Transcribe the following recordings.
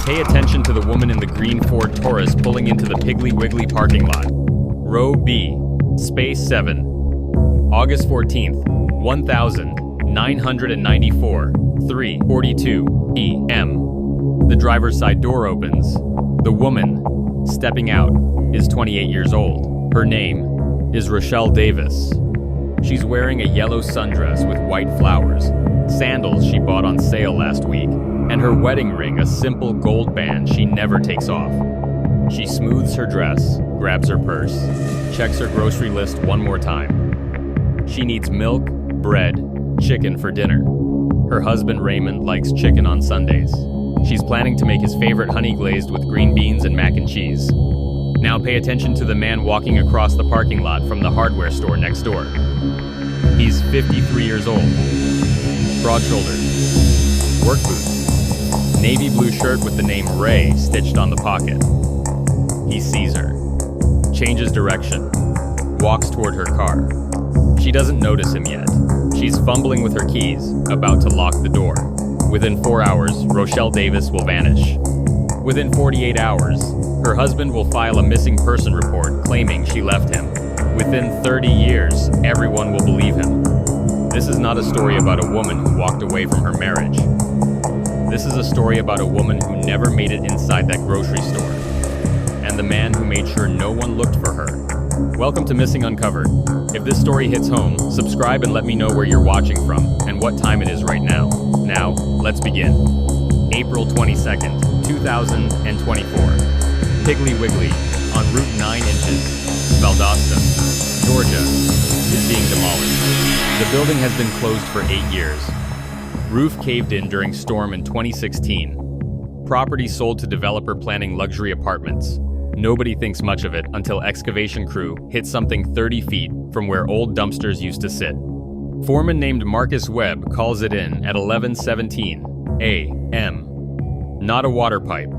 Pay attention to the woman in the green Ford Taurus pulling into the Piggly Wiggly parking lot. Row B, space 7. August 14th, 1994, 3:42 p.m. The driver's side door opens. The woman, stepping out, is 28 years old. Her name is Rochelle Davis. She's wearing a yellow sundress with white flowers, sandals she bought on sale last week, and her wedding ring, a simple gold band she never takes off. She smooths her dress, grabs her purse, checks her grocery list one more time. She needs milk, bread, chicken for dinner. Her husband Raymond likes chicken on Sundays. She's planning to make his favorite honey glazed with green beans and mac and cheese. Now pay attention to the man walking across the parking lot from the hardware store next door. He's 53 years old. Broad shoulders, work boots, navy blue shirt with the name Ray stitched on the pocket. He sees her, changes direction, walks toward her car. She doesn't notice him yet. She's fumbling with her keys, about to lock the door. Within 4 hours, Rochelle Davis will vanish. Within 48 hours, her husband will file a missing person report claiming she left him. Within 30 years, everyone will believe him. This is not a story about a woman who walked away from her marriage. This is a story about a woman who never made it inside that grocery store, and the man who made sure no one looked for her. Welcome to Missing Uncovered. If this story hits home, subscribe and let me know where you're watching from and what time it is right now. Now, let's begin. April 22nd, 2024. Piggly Wiggly, on Route 9 inches, Valdosta, Georgia, is being demolished. The building has been closed for 8 years. Roof caved in during storm in 2016. Property sold to developer planning luxury apartments. Nobody thinks much of it until excavation crew hit something 30 feet from where old dumpsters used to sit. Foreman named Marcus Webb calls it in at 11:17 a.m. Not a water pipe.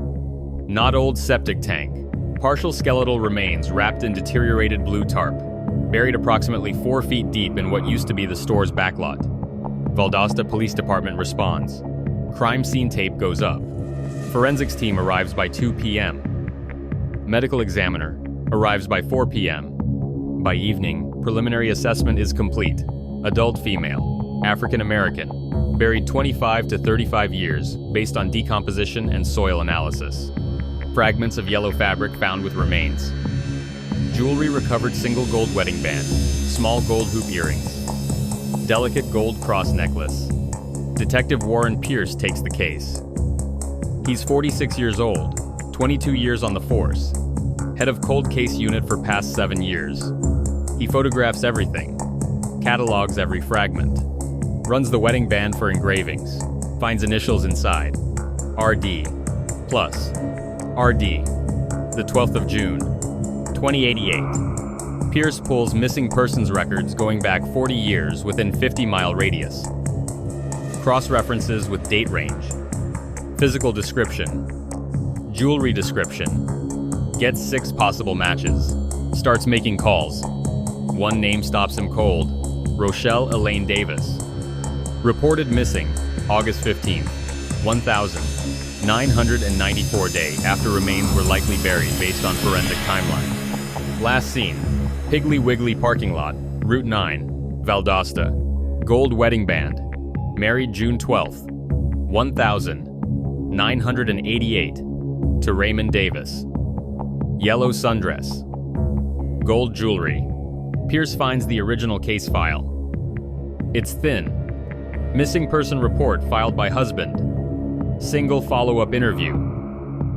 Not old septic tank. Partial skeletal remains wrapped in deteriorated blue tarp, buried approximately 4 feet deep in what used to be the store's backlot. Valdosta Police Department responds. Crime scene tape goes up. Forensics team arrives by 2 p.m. Medical examiner arrives by 4 p.m. By evening, preliminary assessment is complete. Adult female, African American, buried 25 to 35 years based on decomposition and soil analysis. Fragments of yellow fabric found with remains. Jewelry recovered: single gold wedding band, small gold hoop earrings, delicate gold cross necklace. Detective Warren Pierce takes the case. He's 46 years old, 22 years on the force, head of cold case unit for past 7 years. He photographs everything, catalogs every fragment, runs the wedding band for engravings, finds initials inside. RD, plus, RD, the 12th of June, 2088. Pierce pulls missing persons records going back 40 years within 50-mile radius. Cross-references with date range. Physical description. Jewelry description. Gets 6 possible matches. Starts making calls. One name stops him cold. Rochelle Elaine Davis. Reported missing, August 15th, 1994 day after remains were likely buried based on forensic timeline. Last seen, Piggly Wiggly parking lot, Route 9, Valdosta. Gold wedding band. Married June 12th, 1988 to Raymond Davis. Yellow sundress. Gold jewelry. Pierce finds the original case file. It's thin. Missing person report filed by husband. Single follow-up interview.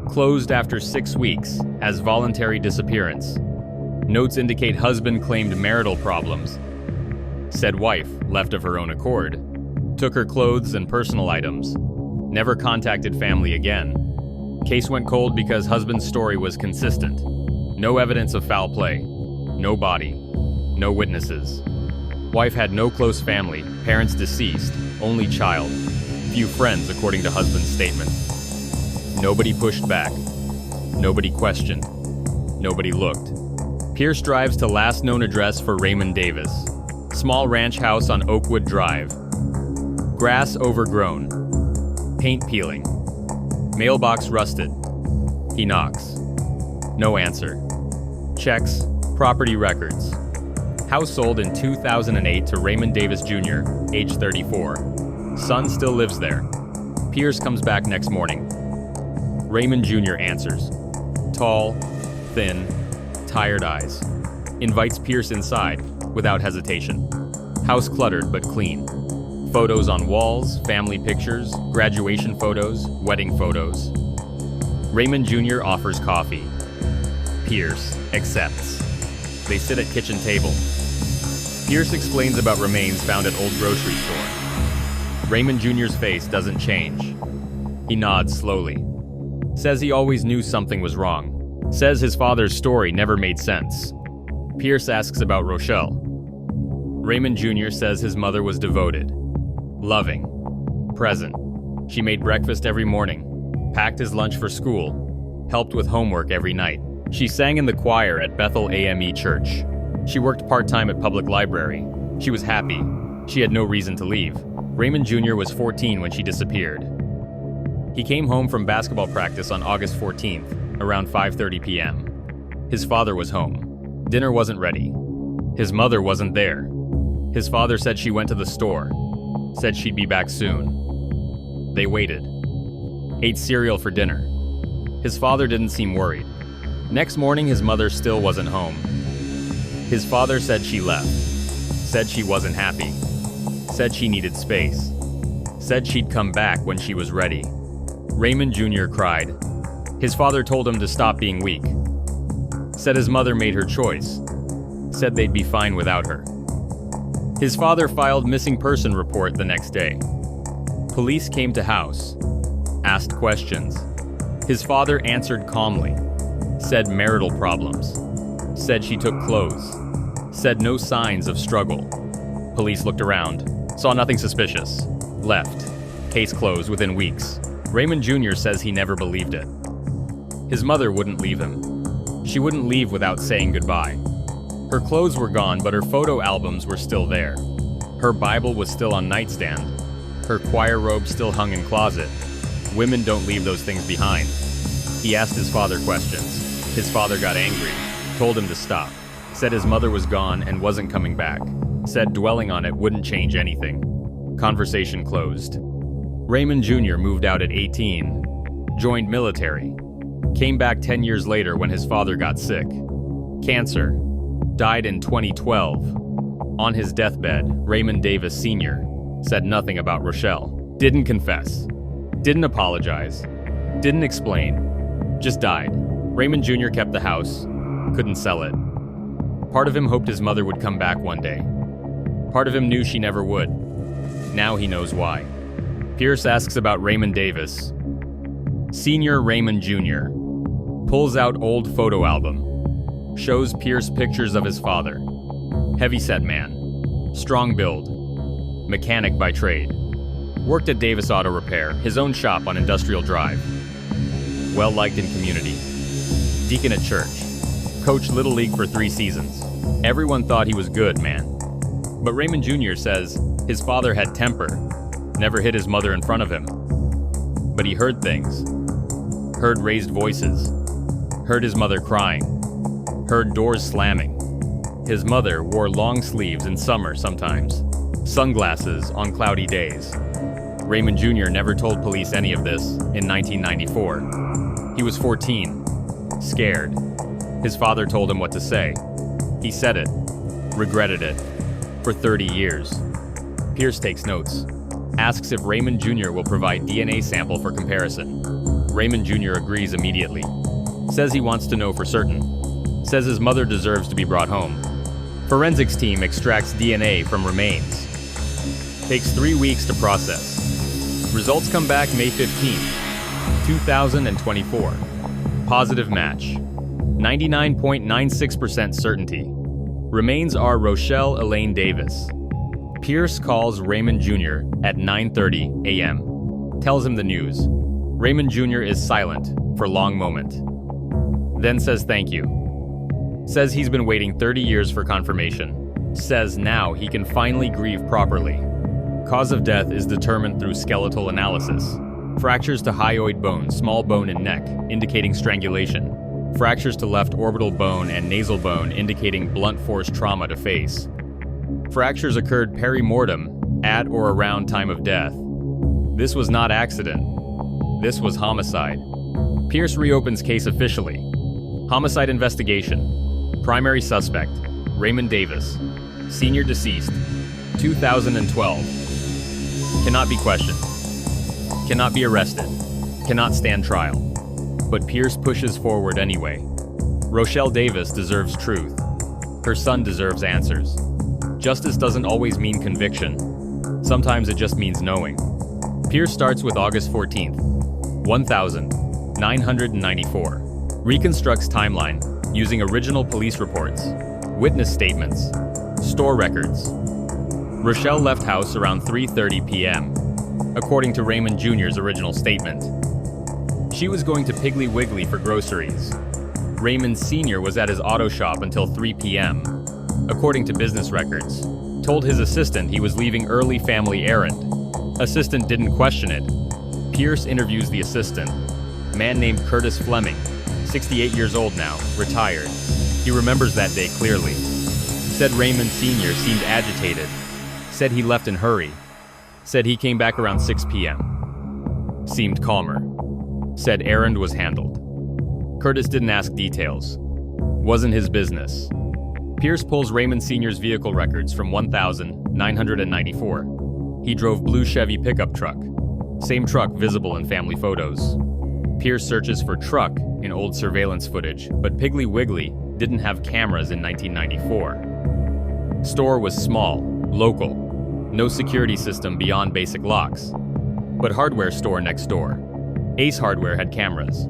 Closed after 6 weeks as voluntary disappearance. Notes indicate husband claimed marital problems. Said wife left of her own accord. Took her clothes and personal items. Never contacted family again. Case went cold because husband's story was consistent. No evidence of foul play. No body. No witnesses. Wife had no close family, parents deceased, only child. Few friends according to husband's statement. Nobody pushed back. Nobody questioned. Nobody looked. Pierce drives to last known address for Raymond Davis. Small ranch house on Oakwood Drive. Grass overgrown. Paint peeling. Mailbox rusted. He knocks. No answer. Checks property records. House sold in 2008 to Raymond Davis Jr., age 34. Son still lives there. Pierce comes back next morning. Raymond Jr. answers. Tall, thin, tired eyes. Invites Pierce inside without hesitation. House cluttered but clean. Photos on walls, family pictures, graduation photos, wedding photos. Raymond Jr. offers coffee. Pierce accepts. They sit at kitchen table. Pierce explains about remains found at old grocery store. Raymond Jr.'s face doesn't change. He nods slowly. Says he always knew something was wrong. Says his father's story never made sense. Pierce asks about Rochelle. Raymond Jr. says his mother was devoted, loving, present. She made breakfast every morning, packed his lunch for school, helped with homework every night. She sang in the choir at Bethel AME Church. She worked part-time at public library. She was happy. She had no reason to leave. Raymond Jr. was 14 when she disappeared. He came home from basketball practice on August 14th, around 5:30 p.m. His father was home. Dinner wasn't ready. His mother wasn't there. His father said she went to the store, said she'd be back soon. They waited. Ate cereal for dinner. His father didn't seem worried. Next morning, his mother still wasn't home. His father said she left, said she wasn't happy, said she needed space, said she'd come back when she was ready. Raymond Jr. cried. His father told him to stop being weak. Said his mother made her choice. Said they'd be fine without her. His father filed missing person report the next day. Police came to house, asked questions. His father answered calmly, said marital problems, said she took clothes, said no signs of struggle. Police looked around, saw nothing suspicious, left. Case closed within weeks. Raymond Jr. says he never believed it. His mother wouldn't leave him. She wouldn't leave without saying goodbye. Her clothes were gone, but her photo albums were still there. Her Bible was still on nightstand. Her choir robe still hung in closet. Women don't leave those things behind. He asked his father questions. His father got angry, told him to stop, said his mother was gone and wasn't coming back, said dwelling on it wouldn't change anything. Conversation closed. Raymond Jr. moved out at 18, joined military, came back 10 years later when his father got sick. Cancer. Died in 2012. On his deathbed, Raymond Davis Sr. said nothing about Rochelle. Didn't confess. Didn't apologize. Didn't explain. Just died. Raymond Jr. kept the house. Couldn't sell it. Part of him hoped his mother would come back one day. Part of him knew she never would. Now he knows why. Pierce asks about Raymond Davis. Senior Raymond Jr. pulls out old photo album. Shows Pierce pictures of his father. Heavyset man. Strong build. Mechanic by trade. Worked at Davis Auto Repair, his own shop on Industrial Drive. Well-liked in community. Deacon at church. Coached Little League for 3 seasons. Everyone thought he was good, man. But Raymond Jr. says his father had temper. Never hit his mother in front of him. But he heard things. Heard raised voices. Heard his mother crying. Heard doors slamming. His mother wore long sleeves in summer sometimes. Sunglasses on cloudy days. Raymond Jr. never told police any of this in 1994. He was 14. Scared. His father told him what to say. He said it. Regretted it. For 30 years. Pierce takes notes. Asks if Raymond Jr. will provide DNA sample for comparison. Raymond Jr. agrees immediately. Says he wants to know for certain. Says his mother deserves to be brought home. Forensics team extracts DNA from remains. Takes 3 weeks to process. Results come back May 15, 2024. Positive match. 99.96% certainty. Remains are Rochelle Elaine Davis. Pierce calls Raymond Jr. at 9:30 a.m. Tells him the news. Raymond Jr. is silent for a long moment. Then says thank you. Says he's been waiting 30 years for confirmation. Says now he can finally grieve properly. Cause of death is determined through skeletal analysis. Fractures to hyoid bone, small bone and neck, indicating strangulation. Fractures to left orbital bone and nasal bone, indicating blunt force trauma to face. Fractures occurred peri-mortem, at or around time of death. This was not accident. This was homicide. Pierce reopens case officially. Homicide investigation. Primary suspect, Raymond Davis. Senior deceased, 2012. Cannot be questioned. Cannot be arrested. Cannot stand trial. But Pierce pushes forward anyway. Rochelle Davis deserves truth. Her son deserves answers. Justice doesn't always mean conviction. Sometimes it just means knowing. Pierce starts with August 14th, 1994. Reconstructs timeline using original police reports, witness statements, store records. Rochelle left house around 3:30 p.m., according to Raymond Jr.'s original statement. She was going to Piggly Wiggly for groceries. Raymond Sr. was at his auto shop until 3 p.m., according to business records. Told his assistant he was leaving early family errand. Assistant didn't question it. Pierce interviews the assistant, man named Curtis Fleming, 68 years old now, retired. He remembers that day clearly. Said Raymond Sr. seemed agitated. Said he left in hurry. Said he came back around 6 p.m. Seemed calmer. Said errand was handled. Curtis didn't ask details. Wasn't his business. Pierce pulls Raymond Sr.'s vehicle records from 1994. He drove blue Chevy pickup truck. Same truck visible in family photos. Pierce searches for truck in old surveillance footage, but Piggly Wiggly didn't have cameras in 1994. Store was small, local. No security system beyond basic locks. But hardware store next door. Ace Hardware had cameras.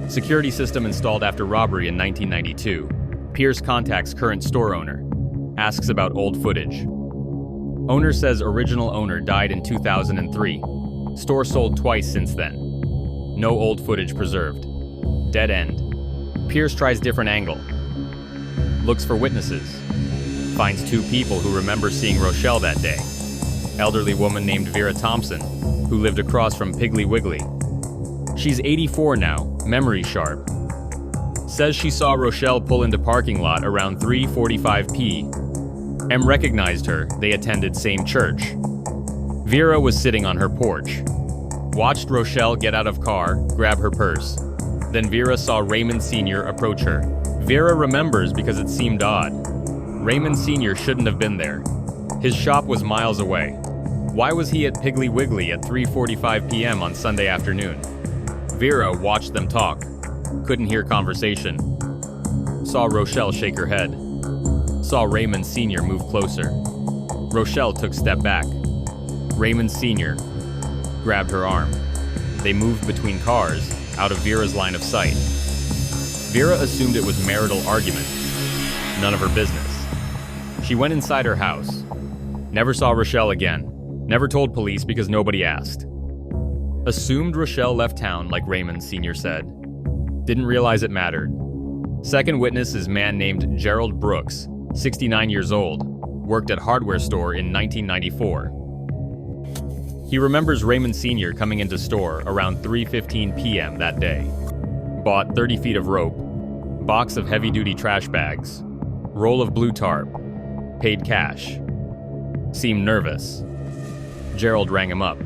Security system installed after robbery in 1992. Pierce contacts current store owner. Asks about old footage. Owner says original owner died in 2003. Store sold twice since then. No old footage preserved. Dead end. Pierce tries different angle. Looks for witnesses. Finds 2 people who remember seeing Rochelle that day. Elderly woman named Vera Thompson, who lived across from Piggly Wiggly. She's 84 now, memory sharp. Says she saw Rochelle pull into parking lot around 3:45 p. M recognized her, they attended same church. Vera was sitting on her porch. Watched Rochelle get out of car, grab her purse. Then Vera saw Raymond Sr. approach her. Vera remembers because it seemed odd. Raymond Sr. shouldn't have been there. His shop was miles away. Why was he at Piggly Wiggly at 3:45 p.m. on Sunday afternoon? Vera watched them talk. Couldn't hear conversation. Saw Rochelle shake her head. Saw Raymond Sr. move closer. Rochelle took step back. Raymond Sr. grabbed her arm. They moved between cars, out of Vera's line of sight. Vera assumed it was marital argument. None of her business. She went inside her house. Never saw Rochelle again. Never told police because nobody asked. Assumed Rochelle left town like Raymond Sr. said. Didn't realize it mattered. Second witness is man named Gerald Brooks, 69 years old, worked at hardware store in 1994. He remembers Raymond Sr. coming into store around 3:15 p.m. that day. Bought 30 feet of rope, box of heavy-duty trash bags, roll of blue tarp, paid cash. Seemed nervous. Gerald rang him up.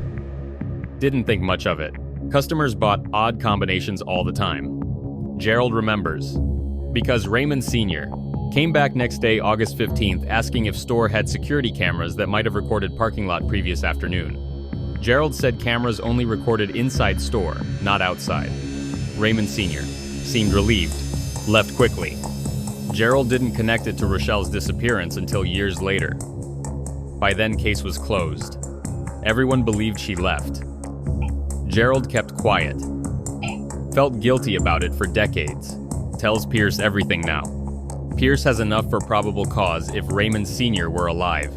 Didn't think much of it. Customers bought odd combinations all the time. Gerald remembers. Because Raymond Sr. came back next day, August 15th, asking if store had security cameras that might have recorded parking lot previous afternoon. Gerald said cameras only recorded inside store, not outside. Raymond Sr. seemed relieved, left quickly. Gerald didn't connect it to Rochelle's disappearance until years later. By then, case was closed. Everyone believed she left. Gerald kept quiet. Felt guilty about it for decades. Tells Pierce everything now. Pierce has enough for probable cause if Raymond Sr. were alive.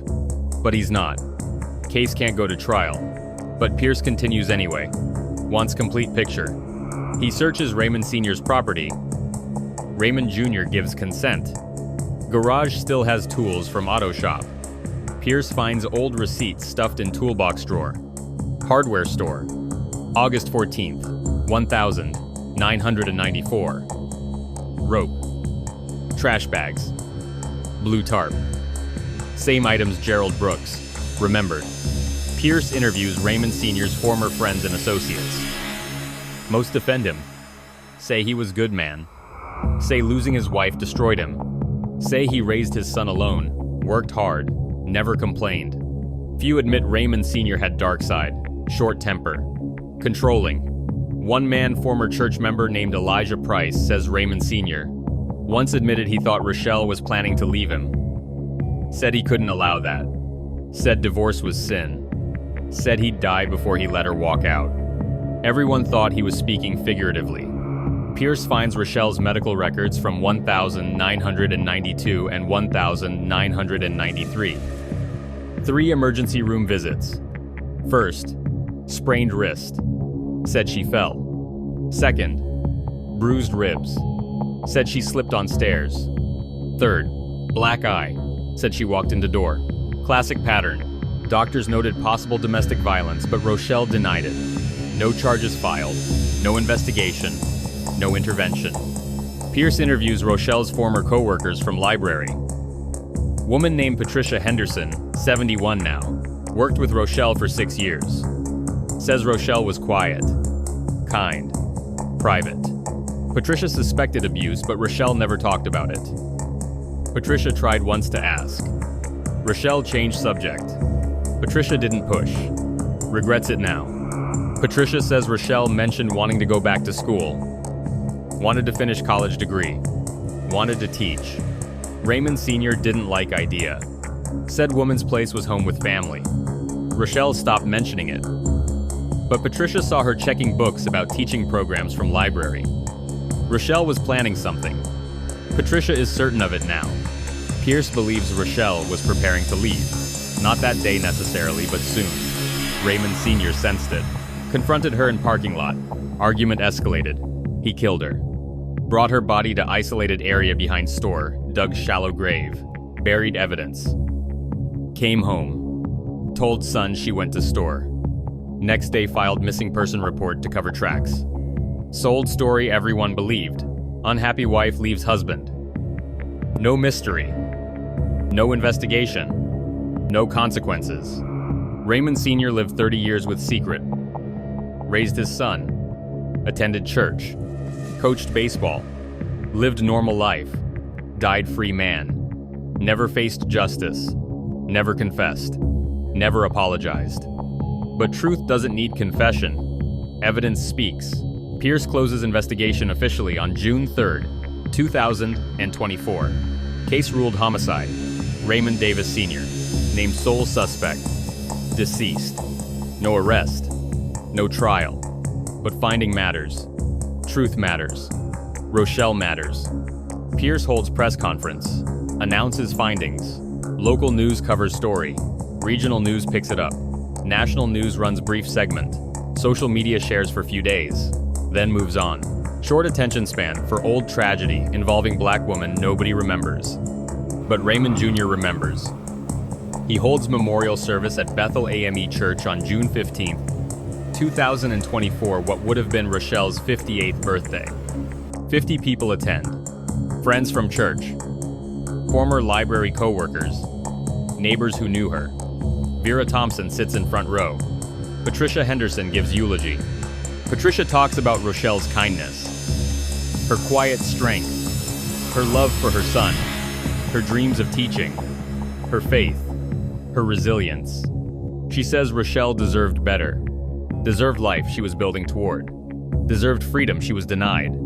But he's not. Case can't go to trial. But Pierce continues anyway. Wants complete picture. He searches Raymond Sr.'s property. Raymond Jr. gives consent. Garage still has tools from auto shop. Pierce finds old receipts stuffed in toolbox drawer. Hardware store. August 14th, 1994. Rope. Trash bags. Blue tarp. Same items Gerald Brooks remembered. Pierce interviews Raymond Sr.'s former friends and associates. Most defend him. Say he was good man. Say losing his wife destroyed him. Say he raised his son alone, worked hard, never complained. Few admit Raymond Sr. had dark side, short temper, controlling. One man, former church member named Elijah Price, says Raymond Sr. once admitted he thought Rochelle was planning to leave him. Said he couldn't allow that. Said divorce was sin. Said he'd die before he let her walk out. Everyone thought he was speaking figuratively. Pierce finds Rochelle's medical records from 1992 and 1993. 3 emergency room visits. First, sprained wrist. Said she fell. Second, bruised ribs. Said she slipped on stairs. Third, black eye. Said she walked into door. Classic pattern. Doctors noted possible domestic violence, but Rochelle denied it. No charges filed. No investigation. No intervention. Pierce interviews Rochelle's former co-workers from library. Woman named Patricia Henderson, 71 now, worked with Rochelle for 6 years. Says Rochelle was quiet, kind, private. Patricia suspected abuse, but Rochelle never talked about it. Patricia tried once to ask. Rochelle changed subject. Patricia didn't push. Regrets it now. Patricia says Rochelle mentioned wanting to go back to school. Wanted to finish college degree. Wanted to teach. Raymond Sr. didn't like idea. Said woman's place was home with family. Rochelle stopped mentioning it. But Patricia saw her checking books about teaching programs from library. Rochelle was planning something. Patricia is certain of it now. Pierce believes Rochelle was preparing to leave. Not that day necessarily, but soon. Raymond Sr. sensed it. Confronted her in parking lot. Argument escalated. He killed her. Brought her body to isolated area behind store, dug shallow grave. Buried evidence. Came home. Told son she went to store. Next day filed missing person report to cover tracks. Sold story everyone believed. Unhappy wife leaves husband. No mystery. No investigation. No consequences. Raymond Sr. lived 30 years with secret. Raised his son. Attended church. Coached baseball. Lived normal life. Died free man. Never faced justice. Never confessed. Never apologized. But truth doesn't need confession. Evidence speaks. Pierce closes investigation officially on June 3rd, 2024. Case ruled homicide. Raymond Davis Sr. Named sole suspect. Deceased. No arrest. No trial. But finding matters. Truth matters. Rochelle matters. Pierce holds press conference. Announces findings. Local news covers story. Regional news picks it up. National news runs brief segment. Social media shares for few days. Then moves on. Short attention span for old tragedy involving black woman nobody remembers. But Raymond Jr. remembers. He holds memorial service at Bethel AME Church on June 15th, 2024, what would have been Rochelle's 58th birthday. 50 people attend. Friends from church. Former library co-workers. Neighbors who knew her. Vera Thompson sits in front row. Patricia Henderson gives eulogy. Patricia talks about Rochelle's kindness. Her quiet strength. Her love for her son. Her dreams of teaching. Her faith. Her resilience. She says Rochelle deserved better. Deserved life she was building toward. Deserved freedom she was denied.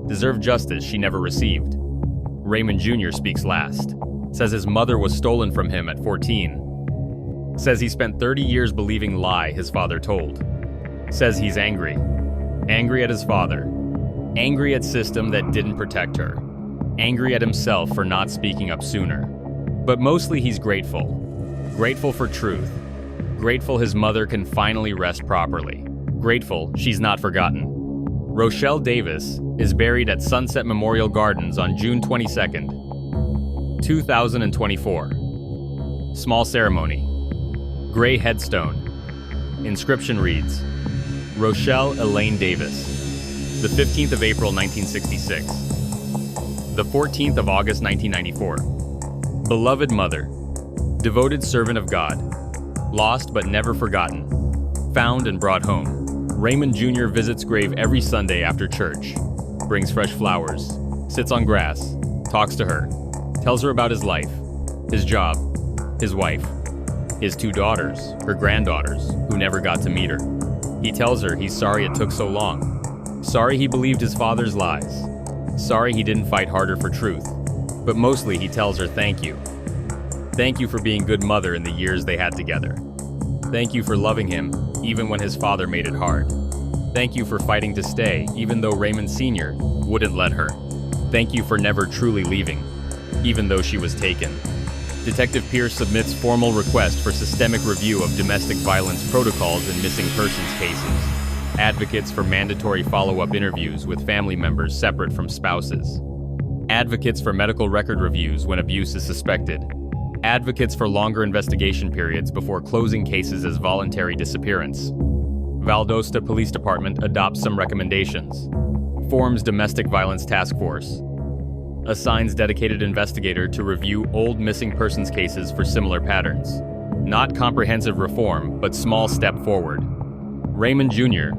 Deserved justice she never received. Raymond Jr. speaks last. Says his mother was stolen from him at 14. Says he spent 30 years believing lie his father told. Says he's angry. Angry at his father. Angry at system that didn't protect her. Angry at himself for not speaking up sooner. But mostly he's grateful. Grateful for truth. Grateful his mother can finally rest properly. Grateful she's not forgotten. Rochelle Davis is buried at Sunset Memorial Gardens on June 22nd, 2024. Small ceremony. Gray headstone. Inscription reads, Rochelle Elaine Davis, the 15th of April 1966. The 14th of August 1994. Beloved mother, devoted servant of God, lost but never forgotten, found and brought home. Raymond Jr. visits grave every Sunday after church, brings fresh flowers, sits on grass, talks to her, tells her about his life, his job, his wife, his 2 daughters, her granddaughters, who never got to meet her. He tells her he's sorry it took so long, sorry he believed his father's lies, sorry he didn't fight harder for truth, but mostly he tells her thank you. Thank you for being good mother in the years they had together. Thank you for loving him even when his father made it hard. Thank you for fighting to stay even though Raymond Sr. wouldn't let her. Thank you for never truly leaving, even though she was taken. Detective Pierce submits formal request for systemic review of domestic violence protocols in missing persons cases. Advocates for mandatory follow-up interviews with family members separate from spouses. Advocates for medical record reviews when abuse is suspected. Advocates for longer investigation periods before closing cases as voluntary disappearance. Valdosta Police Department adopts some recommendations. Forms Domestic Violence Task Force. Assigns dedicated investigator to review old missing persons cases for similar patterns. Not comprehensive reform, but small step forward. Raymond Jr.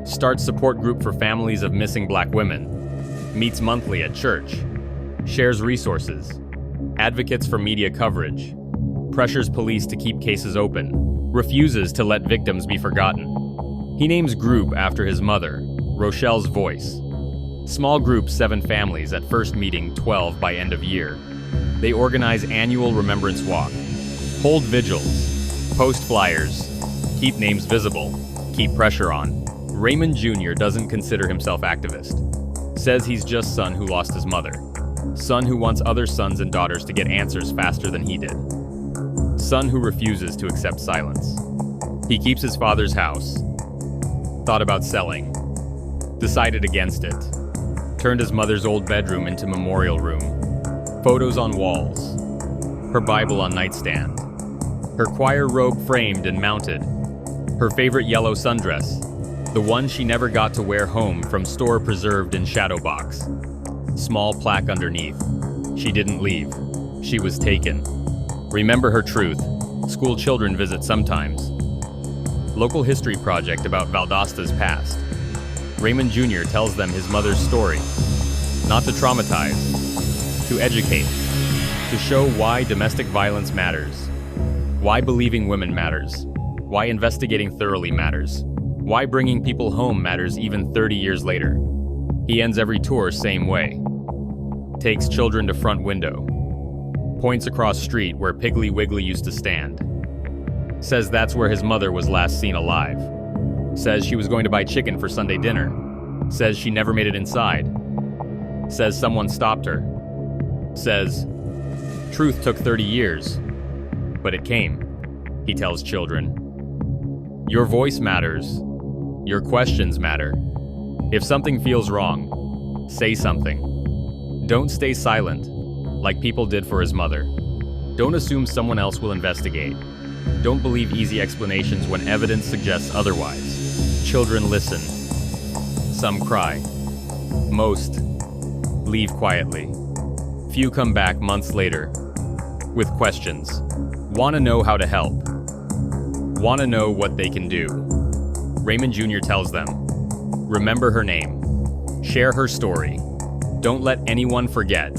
starts support group for families of missing Black women. Meets monthly at church. Shares resources. Advocates for media coverage. Pressures police to keep cases open. Refuses to let victims be forgotten. He names group after his mother, Rochelle's voice. Small group 7 families at first meeting 12 by end of year. They organize annual remembrance walk. Hold vigils. Post flyers. Keep names visible. Keep pressure on. Raymond Jr. doesn't consider himself activist. Says he's just son who lost his mother. Son who wants other sons and daughters to get answers faster than he did. Son who refuses to accept silence. He keeps his father's house. Thought about selling. Decided against it. Turned his mother's old bedroom into memorial room. Photos on walls. Her Bible on nightstand. Her choir robe framed and mounted. Her favorite yellow sundress. The one she never got to wear home from store preserved in shadow box. Small plaque underneath. She didn't leave. She was taken. Remember her truth. School children visit sometimes. Local history project about Valdosta's past. Raymond Jr. tells them his mother's story. Not to traumatize, to educate, to show why domestic violence matters, why believing women matters, why investigating thoroughly matters, why bringing people home matters even 30 years later. He ends every tour same way. Takes children to front window. Points across street where Piggly Wiggly used to stand. Says that's where his mother was last seen alive. Says she was going to buy chicken for Sunday dinner. Says she never made it inside. Says someone stopped her. Says, truth took 30 years, but it came, he tells children. Your voice matters. Your questions matter. If something feels wrong, say something. Don't stay silent, like people did for his mother. Don't assume someone else will investigate. Don't believe easy explanations when evidence suggests otherwise. Children listen. Some cry. Most leave quietly. Few come back months later with questions. Want to know how to help. Want to know what they can do. Raymond Jr. tells them, remember her name. Share her story. Don't let anyone forget.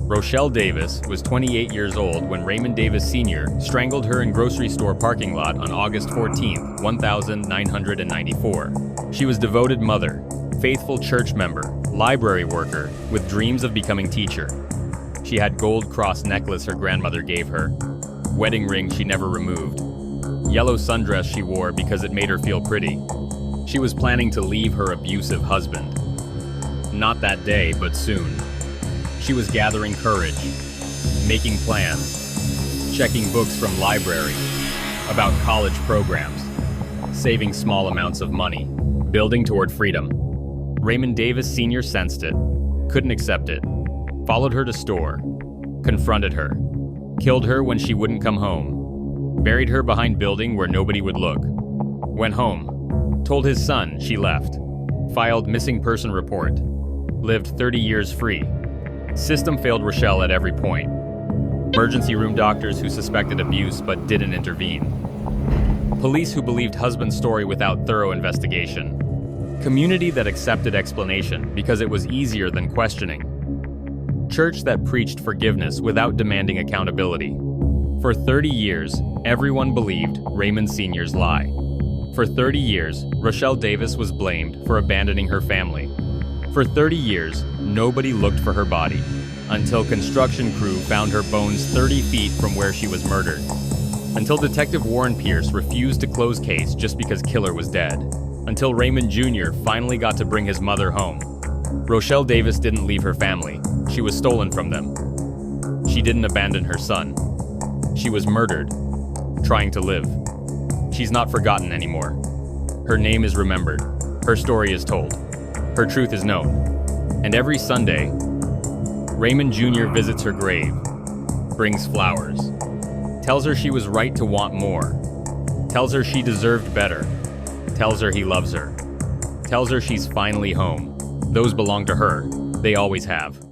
Rochelle Davis was 28 years old when Raymond Davis Sr. strangled her in grocery store parking lot on August 14, 1994. She was devoted mother, faithful church member, library worker, with dreams of becoming teacher. She had gold cross necklace her grandmother gave her, wedding ring she never removed, yellow sundress she wore because it made her feel pretty. She was planning to leave her abusive husband. Not that day, but soon. She was gathering courage, making plans, checking books from library, about college programs, saving small amounts of money, building toward freedom. Raymond Davis Sr. sensed it, couldn't accept it, followed her to store, confronted her, killed her when she wouldn't come home, buried her behind building where nobody would look, went home, Told his son she left. Filed missing person report. Lived 30 years free. System failed Rochelle at every point. Emergency room doctors who suspected abuse but didn't intervene. Police who believed husband's story without thorough investigation. Community that accepted explanation because it was easier than questioning. Church that preached forgiveness without demanding accountability. For 30 years, everyone believed Raymond Sr.'s lie. For 30 years, Rochelle Davis was blamed for abandoning her family. For 30 years, nobody looked for her body, until construction crew found her bones 30 feet from where she was murdered. Until Detective Warren Pierce refused to close case just because killer was dead. Until Raymond Jr. finally got to bring his mother home. Rochelle Davis didn't leave her family. She was stolen from them. She didn't abandon her son. She was murdered, trying to live. She's not forgotten anymore. Her name is remembered. Her story is told. Her truth is known. And every Sunday, Raymond Jr. visits her grave, brings flowers, tells her she was right to want more, tells her she deserved better, tells her he loves her, tells her she's finally home. Those belong to her. They always have.